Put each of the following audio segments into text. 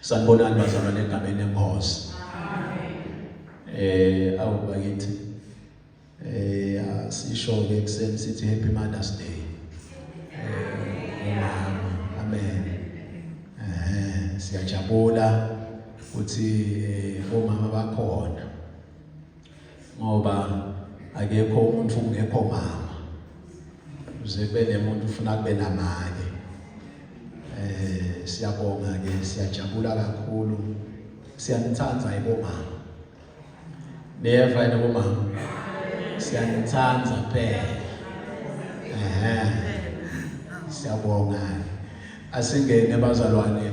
Sanibonani bazalwane egameni lenkosi. Awubakithi. Sisho ke ekseni sithi Happy Mother's Day. Amen. Siyajabula ukuthi omama bakhona. Ngoba akekho umuntu ungekho mama. Uze kube nemuntu ufuna kube namake. Siyabonga ke siyajabula kakhulu. Siyanithanza ibomama. Neva ibomama. Siyanithanza phela. Siyabonga. Asingene bazalwane.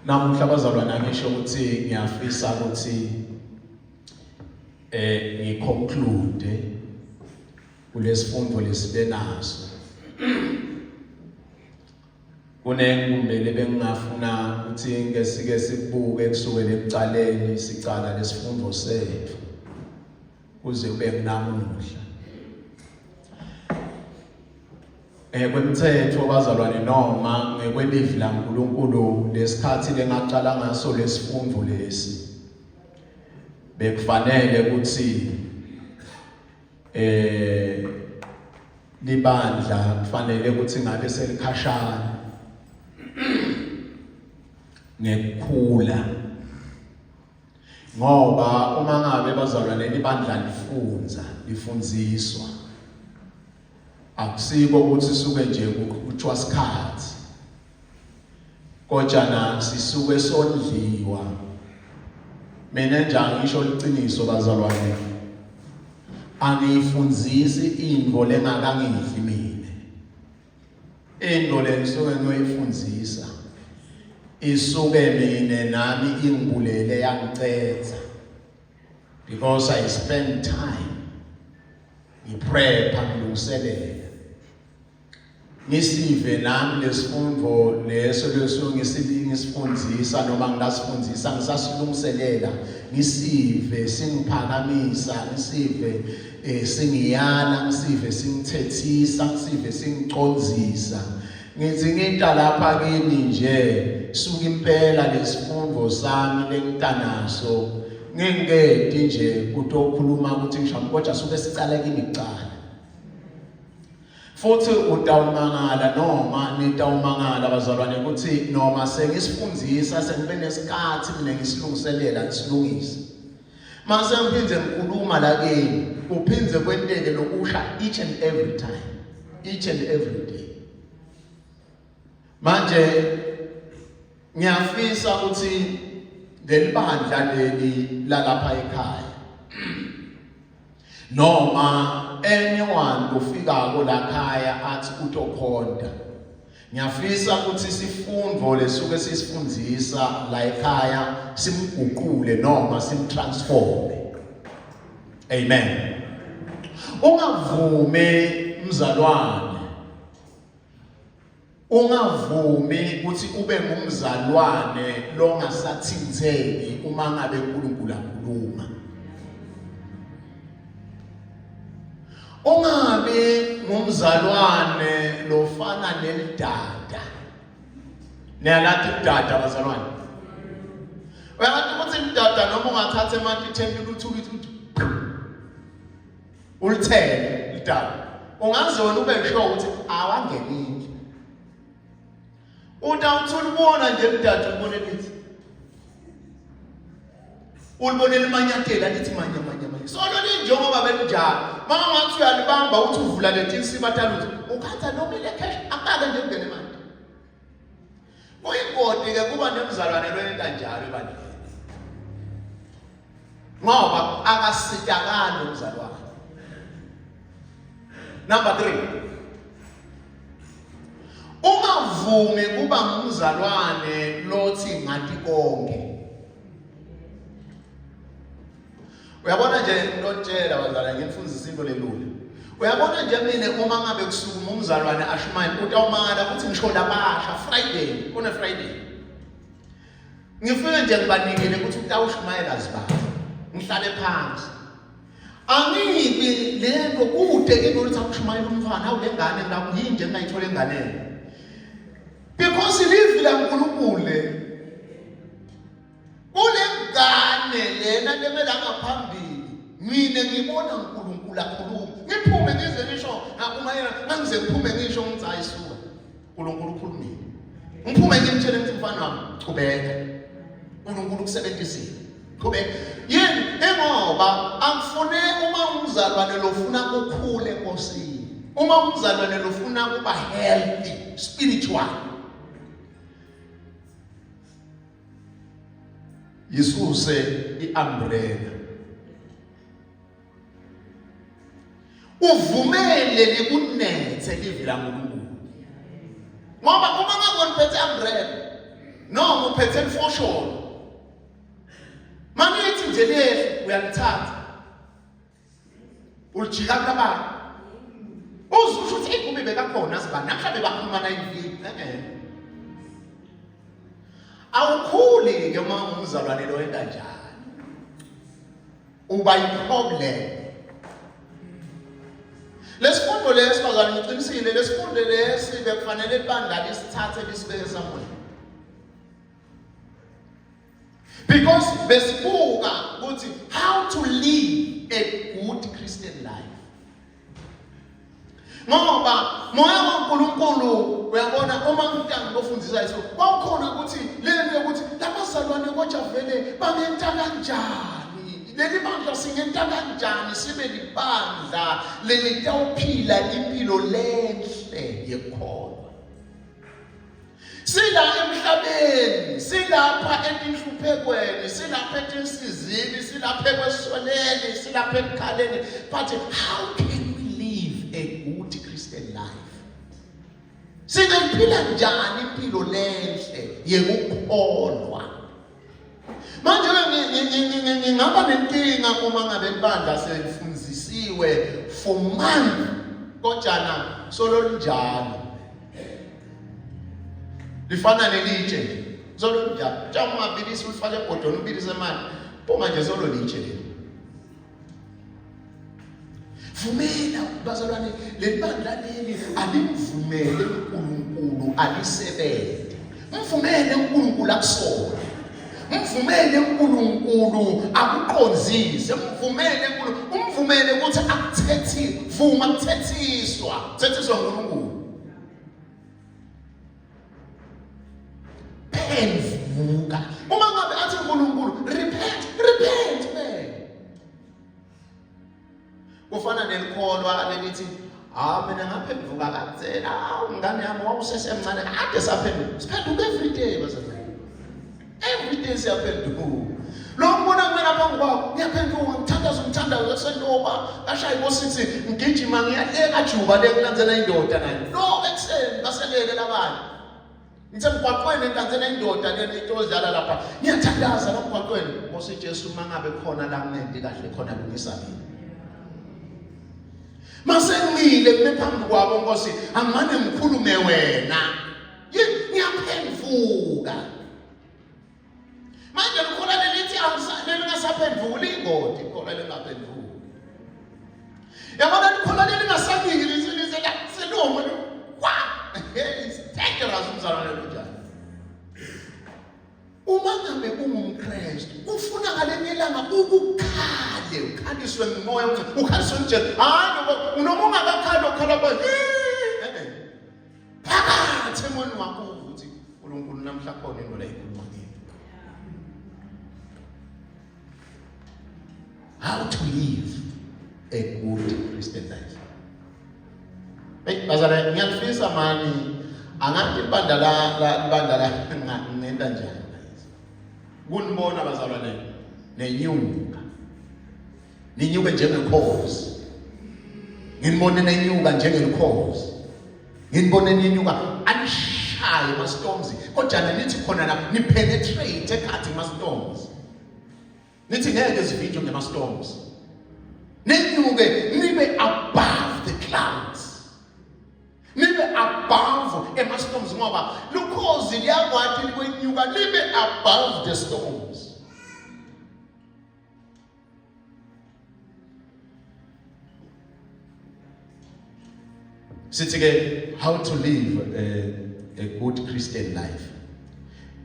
Namuhla bazalwane angisho ukuthi ngiyafisa ukuthi ngiconclude kulesifundo lesibenaso. Kunenkumele bengingafuna ukuthi ngesike sibuke kusukela ekucaleni sicala lesifundo sethu kuze kube kunamuhla. Kwemthetho bazalwane noma ngekwelivi laNkulunkulu lesikhathi lengaqala ngaso lesifundo lesi bekufanele ukuthi libandla kufanele ukuthi ngabe selikhashana ngekukhula ngoba uma ngabe bazalwane libandla lifundziswa akusiko ukuthi suke nje kuthiwa sikhathi kodwa sisuke sondliwa. Mina njalo ngisho liqiniso bazalwane angiyifundzisi into lengakangidli mina. Into lesuke ngiyoyifundzisa isuke mina nami ingibulele yangicetha because I spend time ngiprepare ngilungiselela ngisive nami lesifundo leso ngisifundisa noma ngingasifundisa ngisasilungiselela ngisive singiphakamisa ngisive singiyala ngisive singithethisa ngisive singicondzisa ngithi nginta lapha kini nje suka impela lesifundo sami lengitanaso ngingedi nje kutokhuluma ukuthi ngisho kodwa suke sicala kini kucala futhi utawumangala noma nitawumangala bazalwane ukuthi noma sengisifundisa sengibe nesikhathi mina ngisilungiselela ngisilungise mase ngiphinde ngikhuluma la kini uphinde kwenteke lokusha each and every time each and every day. Manje ngiyafisa ukuthi lelibandla leli lalapha ekhaya noma anyone ufika lakhaya athi utokhonda ngiyafisa ukuthi sifundo lesuke sisifundisa la ekhaya simguqule noma simtransforme. Amen. Ungavume mzalwane ungavumi ukuthi ube ngumzalwane longasathinzeki uma ngabe uNkulunkulu akhuluma. Ungabe ngumzalwane lofana nelidada. Niyalathi idada bazalwane. Uyathi ukuthi idada noma ungathatha emanti uthuli ulithele idada. Ungazona ube sure ukuthi awangenile. Utawuthula ubona nje idada ubone lithi. Ulibonela imanyathela lithi manje. Solo linjengoba benjalo. Mama ngathi uyalibamba uthi uvula lethi sibathala uthi ukhatha noma ile cash akake nje ungene manje. Kuyingodi ke kuba nemzalwane lwenta njalo ebandleni. Ngoba akasitakani umzalwane. Number 3. Ungavumi kuba ngumzalwane lothi ngathi konke. Uyabona nje ngotshela bazalwane ngimfundisa into lelula. Uyabona nje mina uma ngabe kusukuma umzalwane ashumayela utawumangala ukuthi ngisho labasha Friday kune Friday. Ngifike nje ngibanikele ukuthi utawushumayela zibaba. Ngihlale phansi. Angibi lento kude ke ukuthi akushumayela umfana awulengane lapho yini nje engayithola enganeni. Because live la uNkulunkulu yena lemela ngaphambili mina ngibona uNkulunkulu akhuluma ngiphume ngize ngisho ngakuma yena mangize ngiphume ngisho ngithi ayisuka uNkulunkulu ukhulumile ngiphume ngimtshele ngithi mfana wami qhubeka uNkulunkulu kusebenzisile qhubeka yini ngoba angifune uma umzalwane lofuna ukukhula enkosini uma umzalwane lofuna kuba healthy spiritual yisuse iumbrella uvumele likunethe livela kuNkulunkulu ngoba uma ngakuphethe umbrella noma uphethe ifosholo manithi nje lehle uyalithatha ulijika kabani uzusho ukuthi kube bekakhona sibani namhlanje bakhuluma na iviki awukhuli ke uma umzalwane lo enda njani uba iproblem lesifundo lesifazane ngiqinisile lesifundo lesi bekufanele ibandla lisithathe lisibeke somewhere because besibuka ukuthi how to live a good Christian life ngoba moya kaNkulunkulu uyabona uma umuntu angofundisa iso kwakhona ukuthi lento ukuthi labazalwane kodwa vele bangenta kanjani leli bandla singenta kanjani sibe libandla lelitawuphila impilo lenhle yekholwa sila emhlabeni silapha etinhluphekweni silapha etinsizini silapha ekwesoleni silapha ekukhaleni but how can we live a good Christian life singayiphila njani impilo lenhle yekukholwa manje ngingaba nenkinga uma ngabe ibandla selifundisiwe for month kodwa solo linjalo lifana nelitshe solo linjalo njalo ungabilisi ulifake ebhodoni ubilise manje phuma nje solo litshe leli vumela bazalwane lebandla leli alimvumele uNkulunkulu alisebenze mvumele uNkulunkulu akusona mvumele uNkulunkulu akuqonzise umvumele ukuthi akuthethi vuma kuthethiswa uNkulunkulu phenvuka uma ngabe athi uNkulunkulu repent man kufana nelikholwa lelithi mina ngaphenvuka katsela umngane yami wawusesemncane kade saphenduka every day bazalwane every day siyaphenduka lo mbona kumina phambi kwakho ngiyaphenduka ngithandaza umthandazo sentoba ashaya ibosithi ngigijima ngiyaleka juba lekulandzela indoda nani no ekseni baselele labanye ngithe mgwaqweni enkanzela indoda lena itozala lapha ngiyathandaza lapha mgwaqweni Nkosi Jesu mangabe khona la ngendi kahle khona lungisa mina masengile kuphambi kwabo Nkosi angimane ngikhulume wena ngiyaphenvuka manje ukhola lelithi angisanele ngasaphendvuli ingodi ikhola lengaphendvuli yabona ikhola lelingasabiki lize la seloma kwa it's dangerous umzalwane lo njani uma ngabe ungumKristu ufuna ngalenelanga ukhaliswe ngomoya ukhaliswe nje hayi noma ungakakhali okhala ba phakathi emoyeni wakho ukuthi uNkulunkulu namhla khona into la ikhuluma ngini how to live a good Christian life bazalwane ngiyafisa mani angathi ibandla ngenta njani kunibona bazalwane nenyuka ninyuke njengekhozi nginibone nenyuka njengelikhozi nginibone nenyuka anishaye ama-storms kodwa nithi khona lapho nipenetrate ekhathi ama-storms nithi ngeke zivinjwe ngama-storms ninyuke nibe above the clouds nibe above ama-storms ngoba lukhozi liyakwathi likwenyuka libe above the storms sithi ke how to live a good Christian life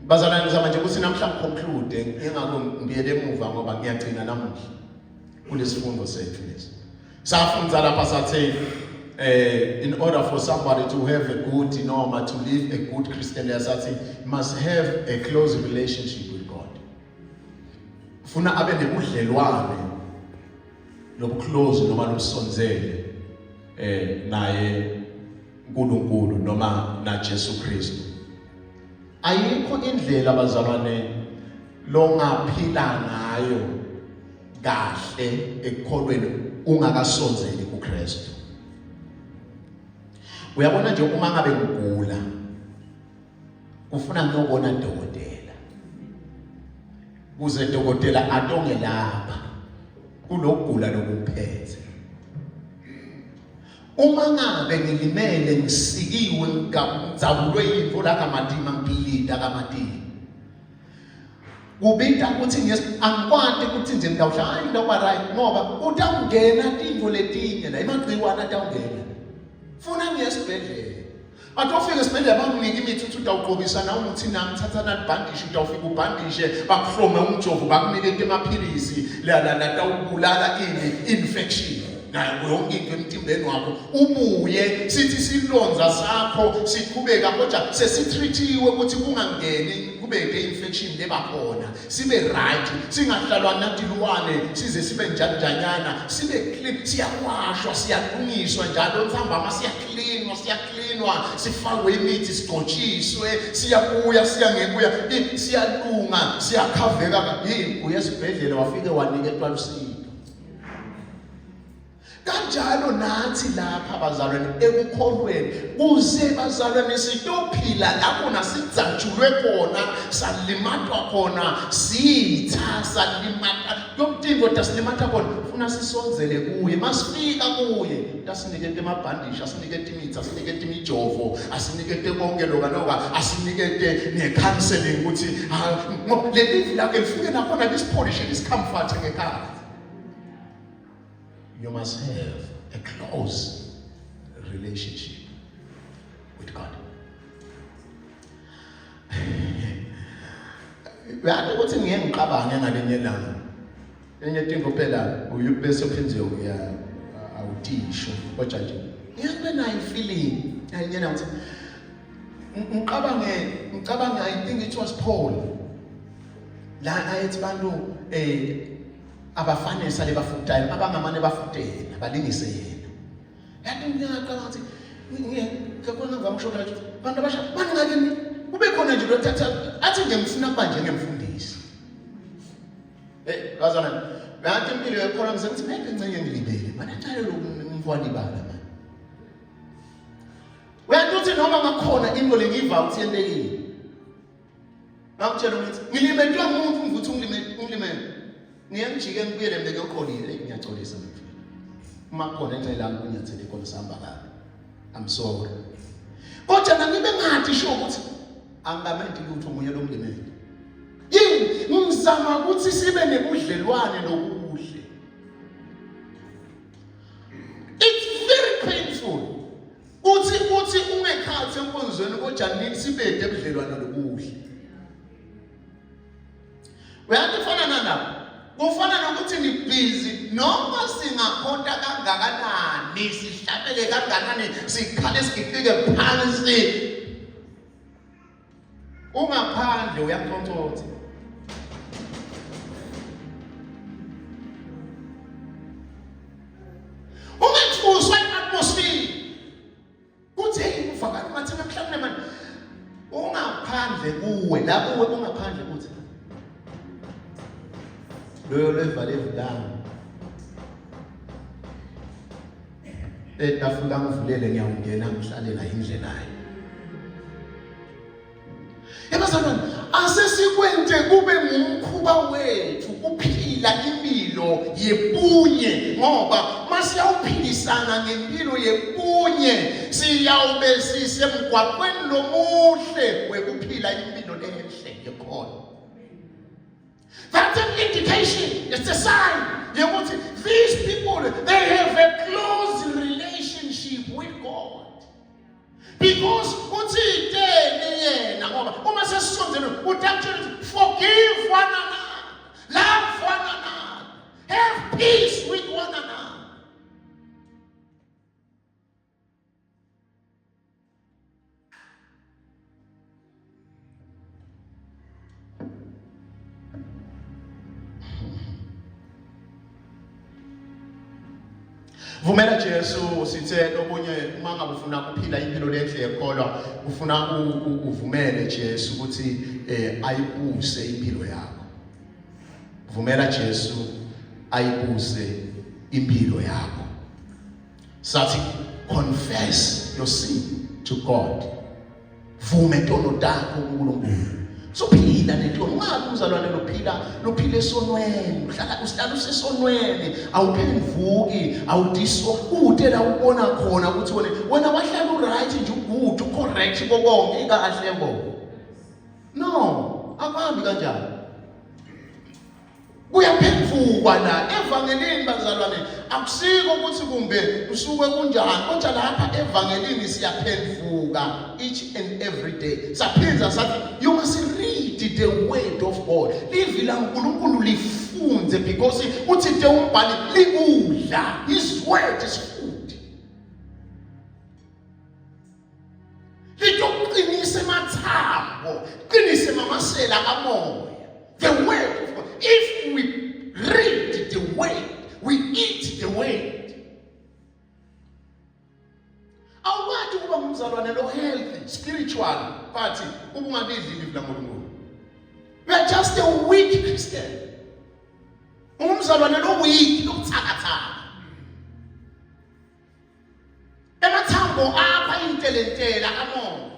Bazalwane ngizama nje ukuthi namhlanje conclude ngingakho ngibiyele emuva ngoba ngiyagcina namuhla kulesifundo sethu lesi. Safunda lapha sathi in order for somebody to have a good norma, to live a good Christian life, sathi must have a close relationship with God. Funa abe nebudlelwane lobuclose noma lobusonzele naye uNkulunkulu noma na Jesu Kristu. Ayikho indlela abazalwane longaphila ngayo kahle ekukholweni ungakasonzeli kuKristu. Uyabona nje uma ngabe ngigula ufuna ngiyobona dokotela. Kuze dokotela atonge lapha kulokugula lokumphethe. Uma ngabe ngilimele ngisikiwe ngizabulwe yinto la kamadima ngibhilida kamadima. Kubita ukuthi angikwati ukuthi nje ngidawusha hayi ndoba right ngoba utawungena into letinye la emagciwane atawungena. Funa ngiye esibhedlela. Atofika esibhedlela banginike imithi ukuthi utawuqobisa na umuthi nami thatha na bandishe utawufika ubandishe bakuhlome umjovo bakunike amaphilisi la tawubulala infection. Nayo yonke into emtimbeni wakho ubuye sithi silonza sakho siqhubeka kodwa sesitreatiwe ukuthi kungangeni kubeke infection lebakhona sibe right singahlalwa natilwane size sibe njanyana sibe clean siyawashwa siyalungiswa njalo nsambama siyaklinwa sifakwe imithi sigcotshiswe siyabuya siyangekuya siyalunga siyakhaveka uye esibhedlela wafike waniketwa usizo. Kanjalo nathi lapha bazalwane ekukholweni kuze bazalwane sitophila lapho nasizajulwe khona salimatwa khona sitha salimata yonkinto tasilimata khona ufuna sisonzele kuye masifika kuye tasinikete amabhandishi asinikete imithi asinikete imijovo asinikete konke lokanoka asinikete necounseling ukuthi le live lakhe lifike nakhona lisipholishe lisicomfort ngekhaya. You must have a close relationship with God. Uyaqala ukuthi ngiyengiqabange ngalenye langa. Enye into phela uyibese uphinze uya awutisho kodwa nje. Ngiyabe nayo feeling ayena ukuthi ngicabange I think it was Paul. La ayethi bantu abafane sale bafutayo abangamane bafutela balingise yena. Yathi ngiyaqala ukuthi ngiyabona ngamshola ukuthi bantu abasha manje ngake kube khona nje lothatha athi ngimfuna kuba nje ngemfundisi. Bazana bathi impilo yakhona ngisethi maybe ngcenye ngilibele mana njalo umfwani bala manje. Uyathi uthi noma ngakhona into lengiva ukuthi yentekile. Ngakutshela ukuthi ngilimetwe umuntu mvuthi ungilimele. Ngiyamjike ngibuyele mbeke uqolile ngiyaxolisa mfana. Uma khona encela lami kunyathele khona sihamba kabi. I'm sorry. Kodwa ngibe ngathi sho ukuthi angamendi lutho munye lomlimele. Yini ngizama ukuthi sibe nebudlelwane lokuhle. It's very painful. Uthi ungekhathi enkonzweni kodwa nisibede ebudlelwane lokuhle. Uyathi fana nana kufana nokuthi ni busy noma singakhonta kangakanani sihlabele kangakanani sikhale sigicike phansi ungaphandle uyamthonthoza. Ungethuswa i-atmosphere kuthi hey ufakani mathina mhlawumbe manje ungaphandle kuwe la kuwe ungaphandle kuthi loyo levale evulanga etafula ngivulele ngiyawungena ngihlale la indlela naye. Ebazalwane asesikwente kube ngumkhuba wethu kuphila impilo yepunye ngoba masiyawuphilisana ngempilo yepunye siyawube sisemgwaqweni lomuhle wekuphila impilo enhle yekhona. That's an indication, it's a sign. These people, they have a close relationship with God. Because uthi yini yena ngoba uma sesisonzene uthi forgive one another, love one another, have peace with one another. Vumela Jesu sithe lokunye uma ngabe ufuna ukuphila impilo lenhle yekholwa ufuna uvumele Jesu ukuthi ayibuse impilo yakho. Vumela Jesu ayibuse impilo yakho. Sathi confess your sin to God. Vume ntono takho kuNkulunkulu. Sophila nento ungathi umzalwane lophila esonweni uhlala usesonweni awuphenduki awudiswa ude la ubona khona ukuthi wena wahlala uright nje ugood ucorrect konke ikahle yebo no akuhambi kanjalo kuyaphendukwa la evangelini bazalwane akusiko ukuthi kumbe usuke kunjani kodwa lapha evangelini siyaphenduka each and every day saphinza sathi you must read the word of God livila uNkulunkulu lifunze because uthi te umbhali likudla his word is food liqinise mathambo qinise mamasela kamoya the word of God. If we read the word, we eat the word. Awukwazi ukuba ngumzalwane lo healthy spiritual but ubungadidli livla ngoNkulunkulu. We are just a weak Christian. Umzalwane lo weak lokuthakathaka. Emathambo apha intelentela amoya.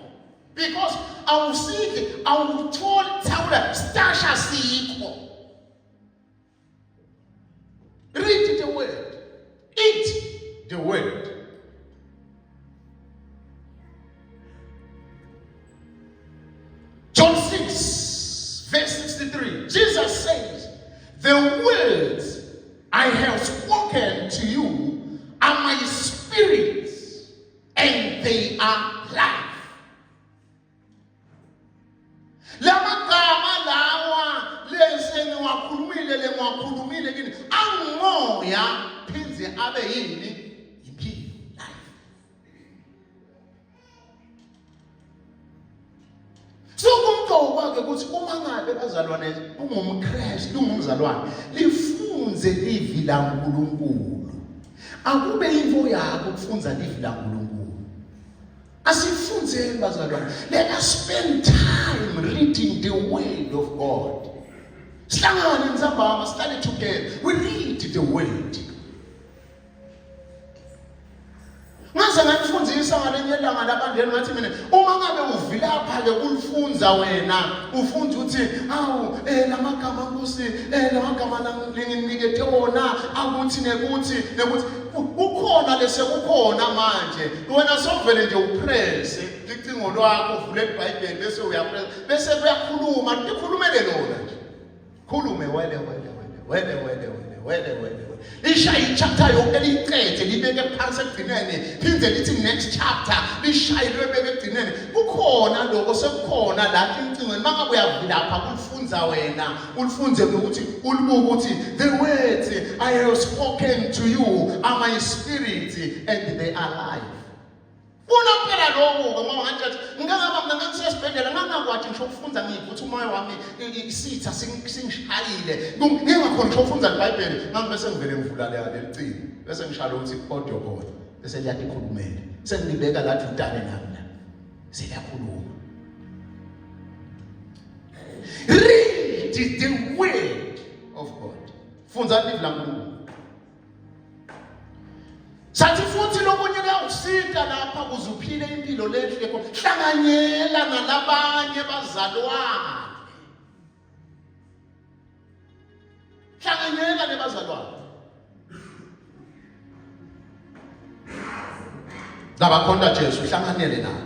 Because awusiki awutholi thawula stasha sikho. Read the word. Eat the word. John 6, verse 63. Jesus says, the words I have spoken to you are my spirit and they are life. Lamagama lawa leseni wakhulumile kini angoya phinze abe yini impilo life. So kumqoka ukuthi uma ngabe bazalwane ungumKristu ungumzalwane lifunze livi la uNkulunkulu akube imvo yakho kufunza livi la uNkulunkulu. Asifunzeni bazalwane, let us spend time reading the word of God. Sihlangane nizambama study together. We read the word. Ngaze ngifundzisa ngalenyelanga labandeni ngathi mina uma ngabe uvilapha ke kulifunza wena ufunza ukuthi awu lamagama Nkosi lamagama nginginikethe wona akuthi nekuthi kukhona lesekukhona manje wena sokuvele nje upress licingo lwakho uvule iBhayibheli bese uyapress bese kuyakhuluma likhulumele lona nje khulume wele lishaye chapter yonke liqede libeke phansi egcineni phinde lithi next chapter lishaye libeke egcineni kukhona lokho sekukhona la incingweni mangabe uyavilapha kulifunza wena ulifunze ukuthi ulibuke ukuthi the words I have spoken to you are my spirit and they are life. Una phela lokho ngoba ngangathi ngingaba mina ngisesibhedlela ngangakwathi ngisho ukufunza ngivuthi umoya wami isitha singishayile ngingakhona ngisho ukufunza iBhayibheli ngangibese ngivele ngivula le licini bese ngishalo ukuthi audio call bese liyakhulumela sengibeka lathi udane nami la seliyakhuluma. Read the word of God. Funza livi la uNkulunkulu. Sathi futhi lokunye kuyawusita lapha kuzuphile impilo lenhle hlanganyela nalabanye bazalwane. Hlanganyela nebazalwane. Labakhonda Jesu hlanganyele nabo.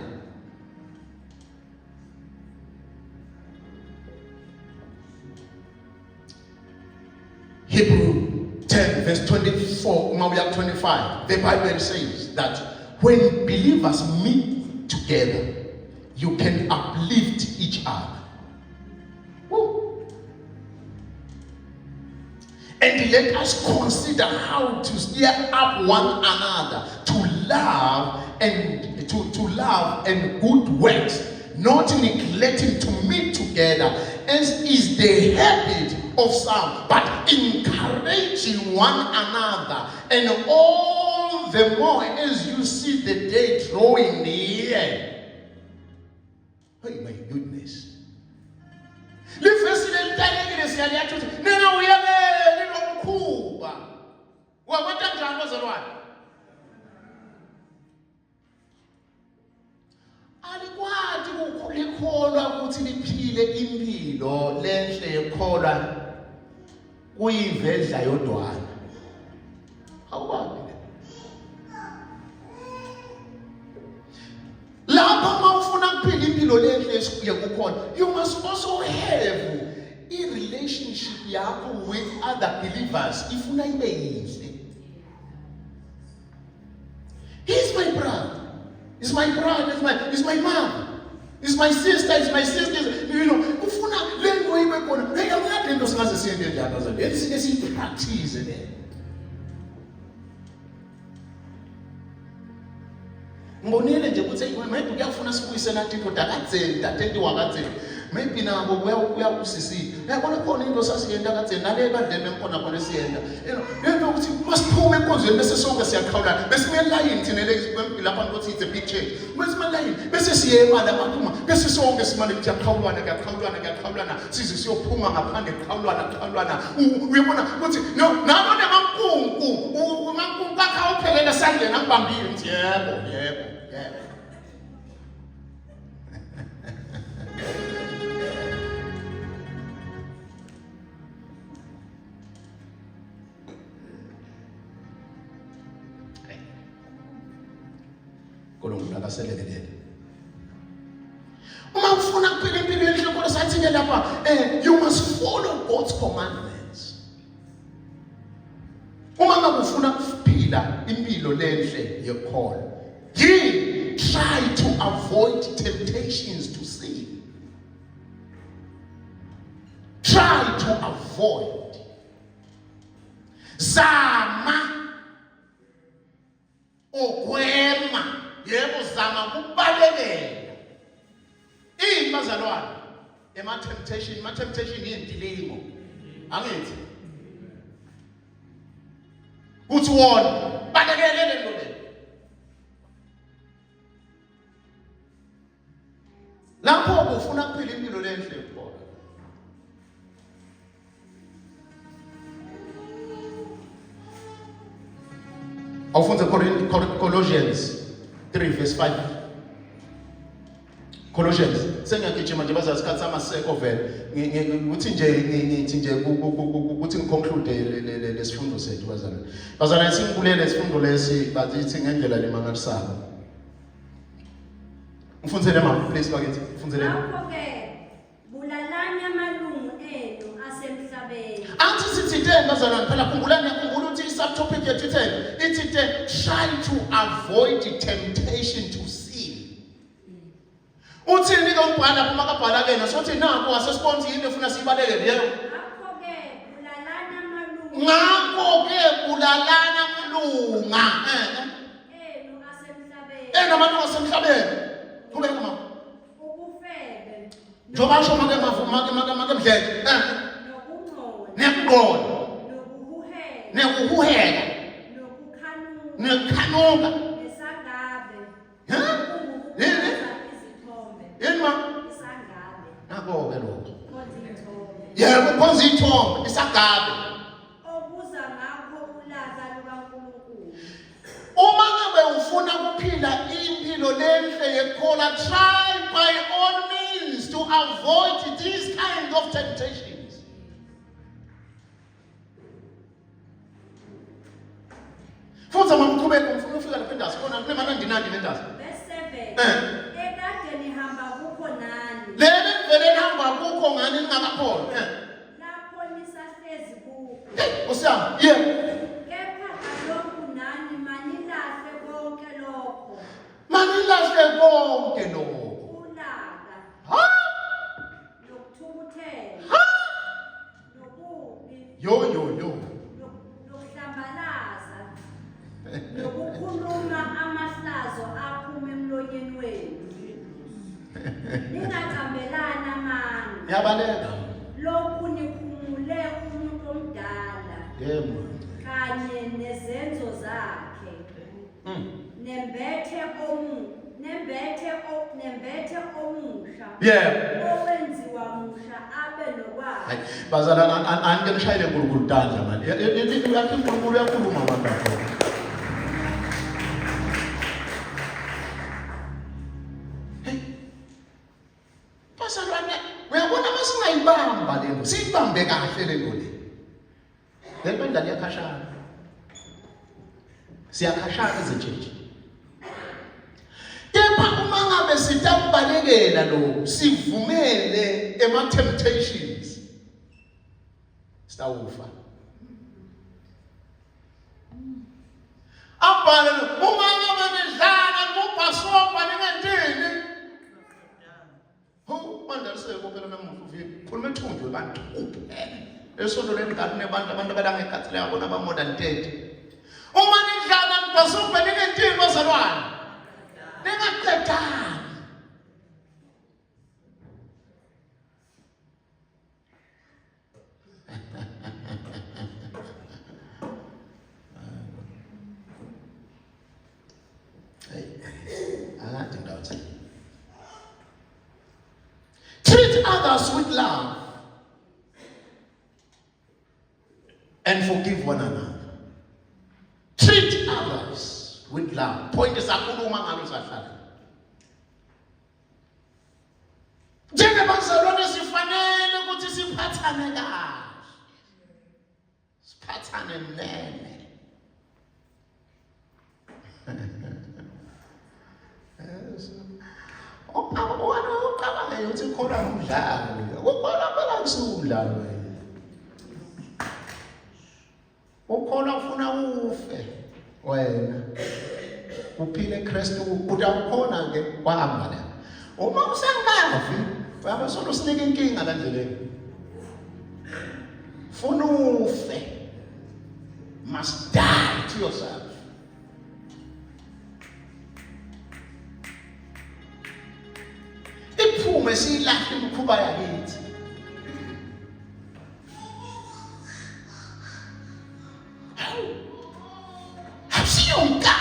Hebrew 10 verse 24, 25, the Bible says that when believers meet together. You can uplift each other. Woo. And let us consider how to stir up one another to love and good works, not neglecting to meet together, as is the habit of some, but encouraging one another, and all the more as you see the day drawing near. Oh my goodness. Livesi lelitayekile siyaliyathi nina uyabele nomkhuba. Wakwenta njani bazalwane? Alikwati ukukholwa ukuthi liphile impilo lenhle yekholwa kuyivedla yodwana. Awubabi. Lapha mawufuna kuphila impilo lenhle yekukhona, you must also have a relationship yakho with other believers. Ifuna ibe yinhle. He's my brother. He's my brother. He's my mom. He's my sister. He's my sister. You know, ufuna lento ibe khona. Ngeke lento singaze siyenze njalo bazalwane. Let's practice it. Mbonile nje ukuthi maybe uyafuna sibuyise nathi kodwa kadzeni datenti wakadzeni maybe nabo kuyakusisile yabona khona into sasiyenda kadzeni nale badleme emkhona khona siyenda lento ukuthi masiphume enkonzweni bese sonke siyakhawulana bese line thina lapha ukuthi it's a big change bese line bese siyemala baphuma bese sonke simane kuyakhawulana size siyophuma ngaphandle kukhawulana uyabona ukuthi no nabo nemankunku akha uphelele sandleni akubambile nje yebo Kolonga akaselelele. Uma ufuna kuphila impilo enhle kodwa sathi ke lapha you must follow God's commandments. Uma ngabe ufuna kuphila impilo lenhle yekholo, try to avoid temptations to sin. Try to avoid. Zama okwema yebo zama kubalekela. Bazalwane temptation yindilingo. Angithi uthi wona balekele lento le. Lapho ufuna kuphila impilo lenhle khona. Awufunde Colossians 3 verse 5. Colossians sengiyagijima nje bazasikhathi samaseko vele ngithi nje ukuthi ngiconclude lesifundo sethu bazalwane singibulele isifundo lesi bathi ngendlela lemangalisako. Mfundzele mama please bakithi mfundzele. Lapho ke bulalani amalungu enu asemhlabeni. Athi sithitheni bazalwane phela khumbula ukuthi subtopic yethu ithi try to avoid temptation to sin. Uthini ke umbhala phuma kabhala ke nosothi nako asesponse yini efuna sibaleke yebo. Ngakho ke bulalana amalunga enu asemhlabeni. Amalunga asemhlabeni. Kubeka mama. Ukufebe. Njobasho make mdleke. Nokungcola. Nekuhuhela. Nekukhanuka. Nesangabe. Yini? Yini ma? Isangabe. Nako ke lokho. Kodwa Yebo khonza ithombe isagabe. Obuza ngakho ulaka lukaNkulunkulu. Uma ngabe ufuna kuphila impilo lenhle yekhola, try by all means to avoid these kind of temptations. Futhi mamqhubeka ufuna ufika lapha endazi khona kunemana ndinandi nendazi. Verse 7. Ekade nihamba kukho nani? Leli vele nihamba kukho ngani ningakakhona. Lapho nisahlezi kukho. Usiyami, yebo. Kepha kalokhu nani manilahle konke lokho. manilahle konke lokho. ulaka, Ha? nokuthukuthela, nokubi, Yo. nokuhlambalaza, nokukhuluma amahlazo aphuma emlonyeni wenu. Ningaqambelana amanga. Yabaleka. Lokhu nikhumule umuntu omdala Yebo. kanye nezenzo zakhe. Nembethe omusha. Yebo. Owenziwa musha abe nokwakhe. Hayi, bazalana anike nishayele uNkulunkulu tandla manje. Yathi uNkulunkulu uyakhuluma abantu bakho. Hey. Bazalwane, uyabona masingayibamba lento, siyibambe kahle lento le. Lento ndani yakhashana. Siyakhashana ezechechi. Kepha uma ngabe sitawubalekela lo sivumele ema-temptations sitawufa. Abhale uma ngabe nidlala ngobhasopa ningentini. Manje alisekho phela namuhla uvile. Khuluma ethunjwe bantu kuphela. Esonto lengane nebantu abadala ngekhathi yabona aba more than 30. Uma nidlala ngobhasopa ningentini bazalwane. Ningaqedani. Treat others with love and forgive one another. Treat others with love. Point is akhuluma ngalo sahlala. Njengebazalwane sifanele ukuthi siphathane kahle. Siphathane nene. Uqabanga ukuthi khona umdlalo. Kukhona phela kusiwumdlalo wena. Ukhona ufuna ufe wena. Uphile eKristu uyakhona ke kwahamba la. Uma usangafi, bayabasolo sinike inkinga la ndleleni. Funa ufe. Must die to yourself. Iphume silahle imkhuba yakithi. Asiyonka.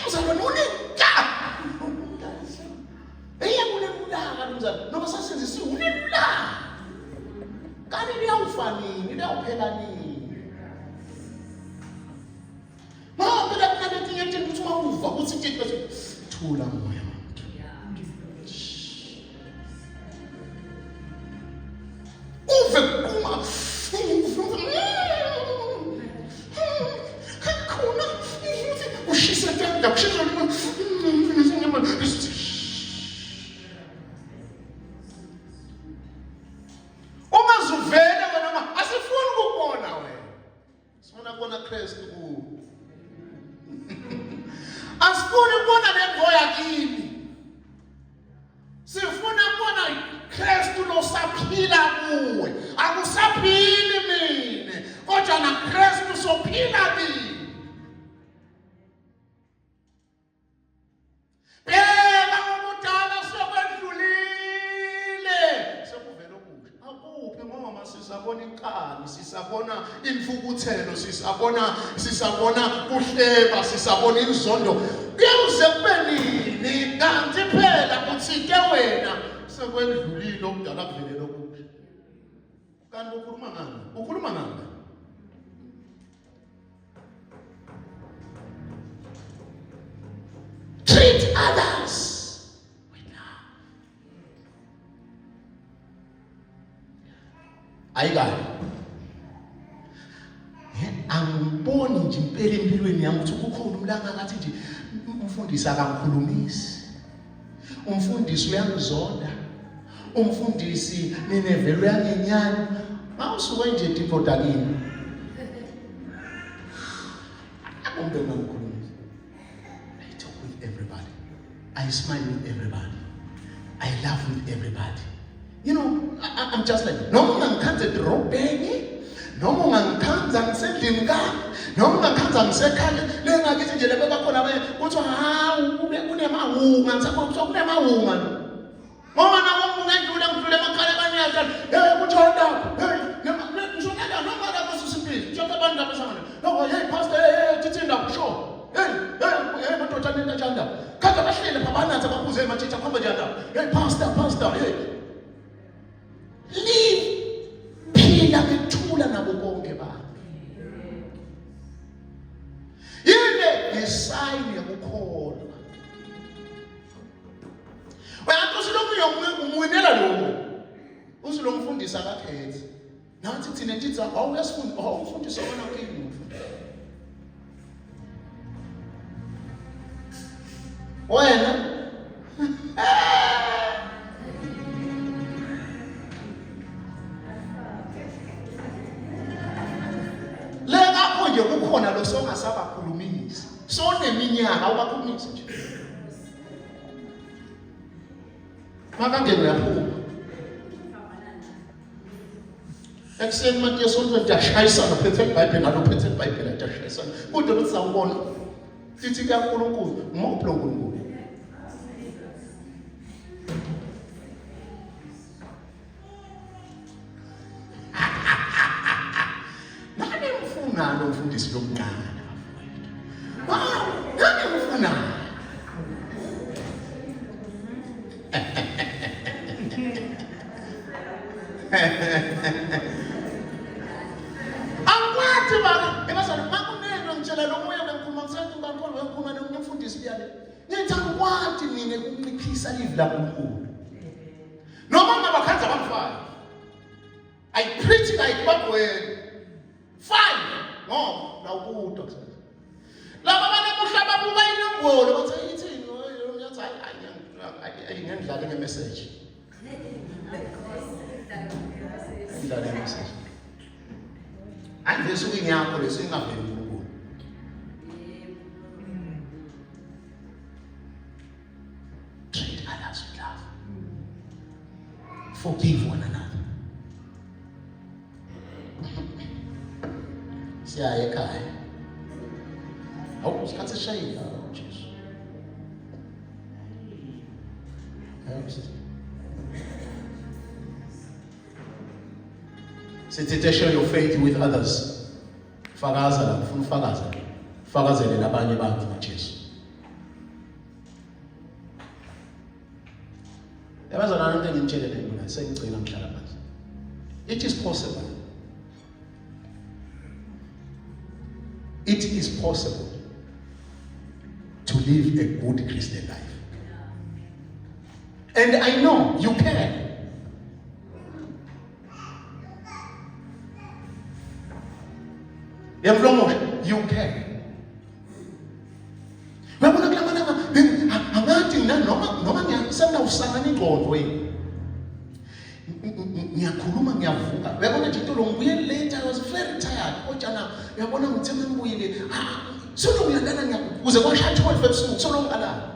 Umzalwane unenka. Eyakulemulaka umzalwane. Noma sasenzisiwe unemulaka. Kanti liyawufa nini? Liyawuphela nini? Phela kunabetinye izinto uthi uma uva ukuthi into thula moya. Uve kuma. Khona ushisa tanda ushisa ungazuvela wena asifuni ukubona wena. Sifuna kubona Kristu kuwe. Asifuni kubona lemvo yakini. Sifuna kubona Kristu losaphila kuwe. Akusaphili mina, kodwa na Kristu sophila kimi. Phela ubudala sokwedlulile. Sekuvela okuhle. Akuphi ngoba sisabona inkani, sisabona imfukuthelo, sisabona uhleba, sisabona inzondo. Kuze kube nini kanti phela uthi ke wena sekwedlulile okudala kuvelela okuhle. Kanti ukhuluma ngani? Ukhuluma ngani? Treat others with love. Ayikani. Angiboni nje impela empilweni yami ukuthi kukhona umlanga ngathi nje umfundisi akangikhulumisi. Umfundisi uyangizonda. Umfundisi ninevelo yangenyana. Mawusuke nje devote akini. Akumbe ngikukhulumisa. I talk with everybody. I smile with everybody. I laugh with everybody. You know, I'm just like, noma ungangikhanza edrobheni, noma ungangikhanza ngisendlini kami, noma ungangikhanza ngisekhaya, le ngakithi nje lebe bakhona kuthiwa hawu kunemawunga, ngisakho kunemawunga. Ngoba nawo ungedlula ngidlule emakhaya abanyaza, kuthonda, ngisho nala noma lapho sisimpilo, njengoba abantu labasangana. No, hey pastor, thithinda kusho. Hey madoda nenda njanda. Kade bahlele babanathi ababuze emathicha khomba njanda. Hey pastor, hey. Live phila bethula nabo bonke bakhe. Yile sign yakukholwa. Wayathi usilokhu umwinela lokho. Uzilomfundisa akakhethi. Nathi thina ndithi awuyasifunda, ufundisa wona kini. Wena lapho nje kukhona lo songasabakhulumisi. Soneminyaka awubakhulumisi nje. Makangene yaphuma. Ekuseni manje yesonto ndiyashayisana phethe iBhayibheli nalophethe iBhayibheli ndiyashayisana. Kude ukuthi sawubona. Sithi kaNkulunkulu, ngomphlo kaNkulunkulu. Nani mfuna lo mfundisi lomncane bafowethu? Nani mfuna? Angwathi baba, ebazana makuneno ngitshela lo moya bengikhuluma ngisathi bankolo bengikhuluma nomfundisi biyale. Ngithanda ukwathi mina ukunciphisa live la kuNkulunkulu. Noma ngabakhanza bamfana. I preach like bagwele. Fine. No, la ubuto kusasa. Laba banebuhlaba buba inombolo bathi ithini uyathi hayi ngiyadlala ngemessage. Ngidlala ngemessage. Angesuke ngiyakho lesingaveli uNkulunkulu. Treat others with love. Forgive one another. Siya ekhaya. Awu sikhathi seshayile Jesu. Sithi share your faith with others. Fakaza la, ufuna ufakaza. Fakazele nabanye abantu ngoJesu. Yabazana into engimtshele lena sengicela mhlala phansi. It is possible. It is possible to live a good Christian life. And I know you can. You can. Wabona kulamalanga angathi noma ngiyasanda usangana ingqondo wena. Ngiyakhuluma ngiyavuka. Uyabona nje into lo ngibuye late, I was very tired. Kodwa uyabona ngithemba ngibuyile. Solo ngiyandana ngiyakuze kwashathi kwefebusuku solo ngiqala.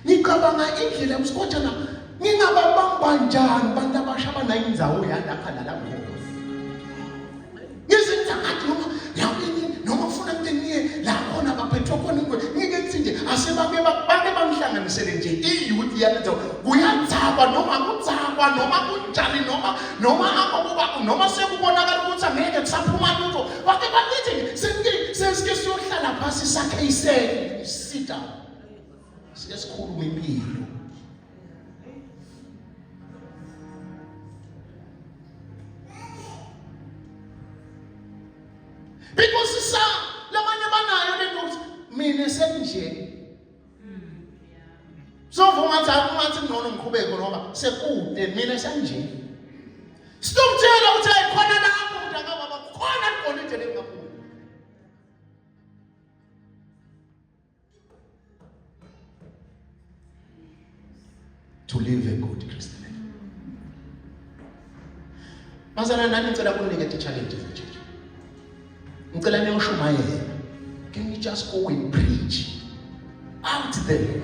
Ngicabanga indlela usikotshana ngingababamba njani abantu abasha abanayo indzawo yalapha nalapho. Ngizenza ngathi noma ufuna ngiye la khona baphethwe khona ngike ngithi nje asebake bangihlanganisele nje iyouth yalenza kuyathaba noma kuthaba noma kunjani noma akuba noma sekubonakala ukuthi angeke kusaphuma lutho bake bakithi sesike siyohlala phansi sakhe iseli sit down siyasikhuluma impilo. Because lamanye banayo lento mina senje. So ungathi ngcono ngiqhubeke ngoba sekude mina senje. Stop tell ukuthi khona lapho ngakaba khona khona into lengakhona. To live a good Christian life. Masana nani ngicela kunikethe challenges nje. Ngicela niyoshumayela. Can you just go and preach out there?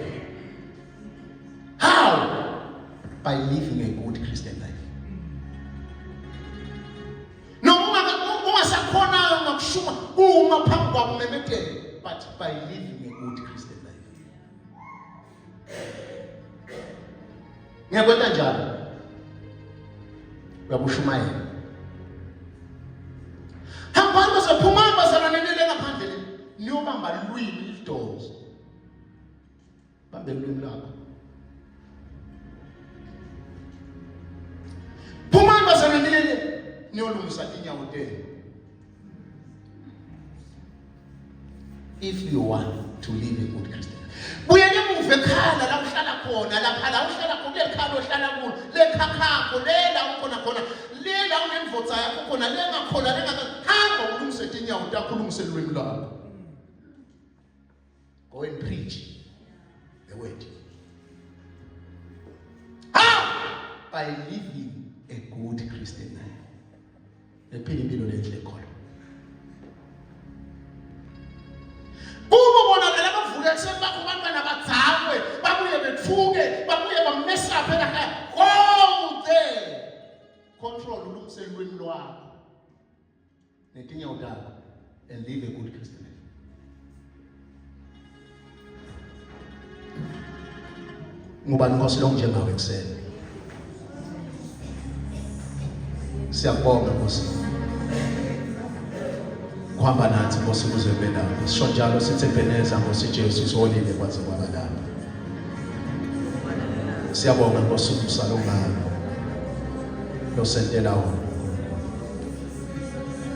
by living a good Christian life. Noma ungasakhonayo ngakushuma uma phambi kwakho memethele, but by living a good Christian life. Ngiyakwenza njalo. Uyabushumayela. Hambani basephuma bazalanelele ngaphandle niyobamba lwimi idoors. Bambe lwimi lakho. Phuma bazalanelele niyolungisa inyawo tenu. If you want to live a good Christian. Buye ngemuva ekhaya la uhlala khona, lapha la uhlala khona, lekhaya ohlala kulo, lekhakhakho, lela ukhona khona, lela unemvotsa yakho khona, lengakhona hamba ulungise inyawo takho, ulungise lwimi lakho. Go and preach the word. How? By living a good Christian life. Ephila impilo lenhle khona. Uma bona la bavuka ekuseni bakho bantwana badzawe, babuye bethuke, babuye bamesa phela ekhaya. Go there. Control ulungise lwimi lwakho. Netinyawo takho and live a good Christian life. Ngubani Nkosi lo njengawe ekuseni? Siyabonga Nkosi. Kuhamba nathi Nkosi kuze kube lapho. Sisho njalo sithi Ebeneza Nkosi Jesu usolile kwaze kwaba lapho. Siyabonga Nkosi umsalongalo. Lo sentela wona.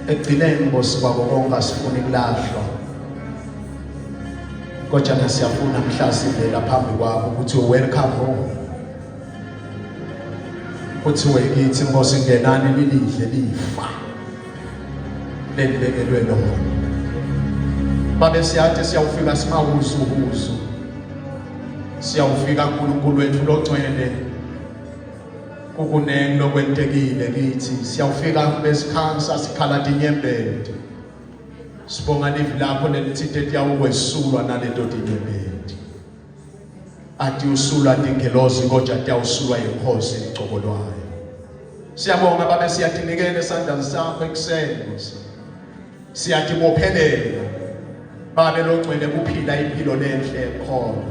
Ekugcineni Nkosi kwabo konke asifuni kulahlwa. Kodwa siyafuna mhla sivela phambi kwakho ukuthi welcome home. Kuthiwe kithi Nkosi ngenani lilihle lifa. Lelibekelwe lona. Babe siyathi siyawufika simawuzuhuzu. Siyawufika uNkulunkulu wethu logcwele. Kukunene lokwentekile kithi. Siyawufika besikhansa sikhala dinyembede. Sibonga livi lakho lelithithe tiyawukwesulwa nalento dinyembede. Ati usulwa dingelozi kodwa tiyawusulwa yinkosi elicobolayo. Siyabonga babe siyatinikele esandleni sakho ekuseni Nkosi. Siyatibophelela babe logcwele kuphila impilo lenhle ekhona.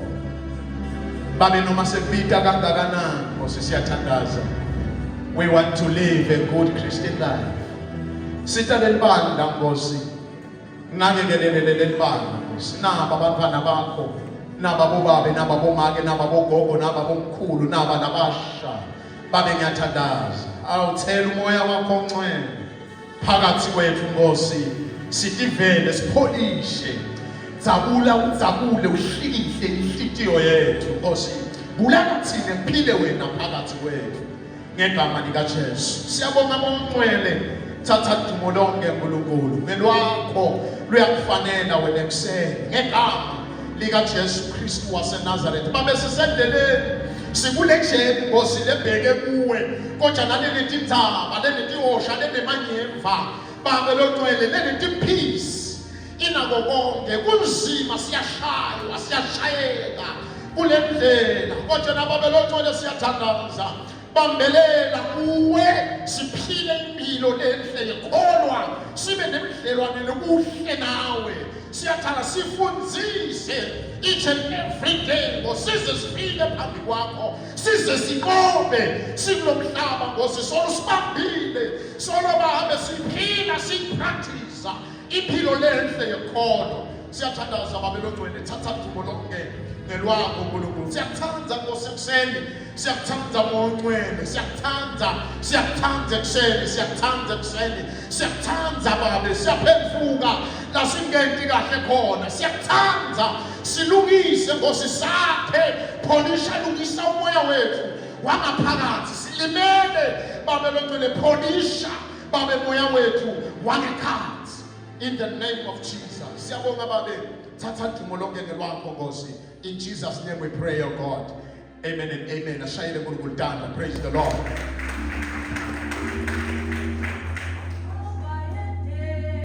Babe noma sekubita kangakanani Nkosi siyathandaza. We want to live a good Christian life. Sitha lelibandla Nkosi. Ngakekelele lelibandla Nkosi. Naba abantwana bakho, naba bobabe, naba bomake, naba bogogo, naba bomkhulu, naba nabasha. Babe ngiyathandaza. Awuthela umoya wakho ongcwele phakathi kwethu Nkosi. Sitivele sipholishe. Dzabule uhlikihle inhlitiyo yethu Nkosi. Bulala thina kuphile wena phakathi kwethu. Ngegama lika Jesu. Siyabonga ngomncwele. Thatha dumo lonke Nkulunkulu. Ngelwakho luyakufanela wena ekuseni. Ngegama lika Jesu Kristu waseNazaretha. Babe sisendleleni. Sikule nje Nkosi lebheke kuwe. Kodwa naleli tindzaba, leli tiwosha, leli manyemva. Babe logcwele leli peace. Inako konke kunzima siyashayeka kule ndlela. Kodwa nababe logcwele siyathandaza. Bambelela kuwe siphile impilo lenhle yekholwa sibe nebudlelwane lobuhle nawe. Siyathanda sifundzise each and every day ngosize sifike phambi kwakho size siqobe sikulomhlaba Nkosi solo sibambile solo bahambe siphila sipractice impilo lenhle yekholwa. Siyathandaza babe logcwele thatha dumo lonke ngelwakho Nkulunkulu. Siyakuthanda Nkosi ekuseni, siyakuthanda ngomncwele, siyakuthanda ekuseni, siyakuthanda babe, siyaphenduka la singenti kahle khona. Siyakuthanda silungise Nkosi sakhe, pholisha lungisa umoya wethu wangaphakathi. Silimele babe logcwele pholisha babe moya wethu wangekhathi. In the name of Jesus. Siyabonga babe. Thatha dumo lonke ngelwakho Nkosi. In Jesus' name we pray, oh God. Amen and amen. Ashayele Nkulunkulu tanda. Praise the Lord.